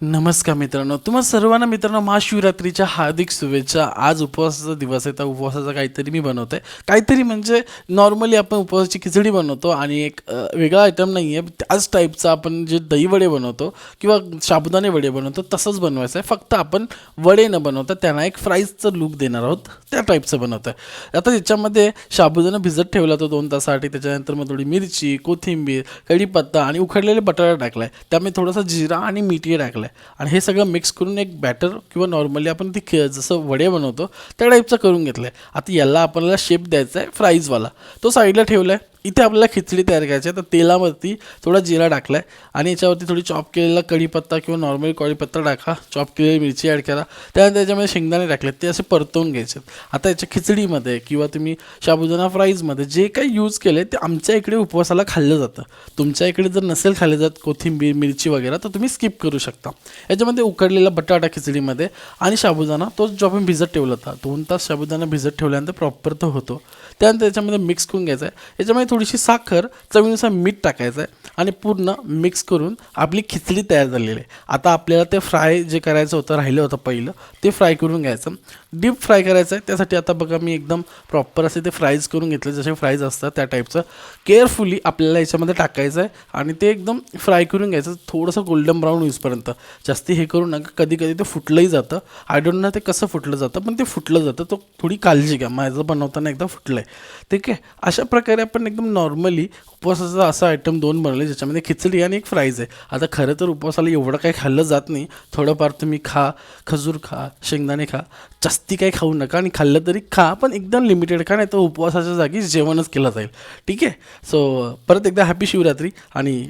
नमस्कार मित्रांनो, तुम्हा सर्वांना मित्रांनो महाशिवरात्रीच्या हार्दिक शुभेच्छा. आज उपवासाचा दिवस आहे, तर उपवासाचा काहीतरी मी बनवतो आहे. काहीतरी म्हणजे नॉर्मली आपण उपवासाची खिचडी बनवतो आणि एक वेगळा आयटम नाही आहे, त्याच टाईपचा आपण जे दही वडे बनवतो किंवा साबुदाणे वडे बनवतो तसंच बनवायचं आहे. फक्त आपण वडे न बनवता त्यांना एक फ्राईजचं लूक देणार आहोत, त्या टाईपचं बनवतो आहे. आता त्याच्यामध्ये साबुदाणा भिजत ठेवला तो 2 तासासाठी, त्याच्यानंतर मग थोडी मिरची, कोथिंबीर, कढीपत्ता आणि उकडलेले बटाटा टाकला आहे. त्यामध्ये थोडासा जिरा आणि मीठ टाकलं आहे आणि हे सगळं मिक्स करून एक बॅटर किंवा नॉर्मली आपण ती जसं वडे बनवतो त्या टाईपचं करून घेतलं आहे. आता याला आपल्याला शेप द्यायचा आहे फ्राईजवाला, तो साईडला ठेवला आहे. इथे आपल्याला खिचडी तयार करायची आहे, तर तेलावरती थोडा जिरा टाकला आहे आणि याच्यावरती थोडी चॉप केलेला कढीपत्ता किंवा नॉर्मली कढीपत्ता टाका, चॉप केलेली मिरची ॲड करा, त्यानंतर त्याच्यामध्ये शेंगदाणे टाकले, ते असे परतवून घ्यायचे. आता याच्या खिचडीमध्ये किंवा तुम्ही साबुदाणा फ्राईजमध्ये जे काही यूज केले ते आमच्या इकडे उपवासाला खाल्लं जातं. तुमच्या इकडे जर नसेल खाल्लं जात कोथिंबीर मिरची वगैरे, तर तुम्ही स्किप करू शकता. याच्यामध्ये उकडलेला बटाटा खिचडीमध्ये आणि साबुदाणा तो जो आपण भिजत ठेवला होता, 2 तास साबुदाणा भिजत ठेवल्यानंतर प्रॉपर तो होतो. त्यानंतर याच्यामध्ये मिक्स करून घ्यायचं आहे. याच्यामध्ये थोडीशी साखर, चवीनुसार मीठ टाकायचं आहे आणि पूर्ण मिक्स करून आपली खिचडी तयार झालेली आहे. आता आपल्याला ते फ्राय जे करायचं होतं, राहिलं होतं पहिलं, ते फ्राय करून घ्यायचं, डीप फ्राय करायचं आहे. त्यासाठी आता बघा मी एकदम प्रॉपर असे ते फ्राईज करून घेतले, जसे फ्राईज असतात त्या टाईपचं. केअरफुली आपल्याला याच्यामध्ये टाकायचं आहे आणि ते एकदम फ्राय करून घ्यायचं, थोडंसं गोल्डन ब्राऊन होईपर्यंत. जास्ती हे करू नका, कधी कधी ते फुटलंही जातं. आय डोंट नो ते कसं फुटलं जातं, पण ते फुटलं जातं. तो थोडी काळजी घ्या, माझं बनवताना एकदा फुटलं आहे. ठीक आहे, अशा प्रकारे आपण एकदम नॉर्मली उपवासाचा असा आयटम 2 बनवले, ज्याच्यामध्ये खिचडी आणि एक फ्राईज आहे. आता खरं तर उपवासाला एवढं काही खाल्लं जात नाही, थोडंफार तुम्ही खा, खजूर खा, शेंगदाणे खा, जास्ती काही खाऊ नका आणि खाल्लं तरी खा, पण एकदम लिमिटेड खा, नाही तर उपवासाच्या जागी जेवणच केलं जाईल. ठीक आहे. सो परत एकदा हॅपी शिवरात्री आणि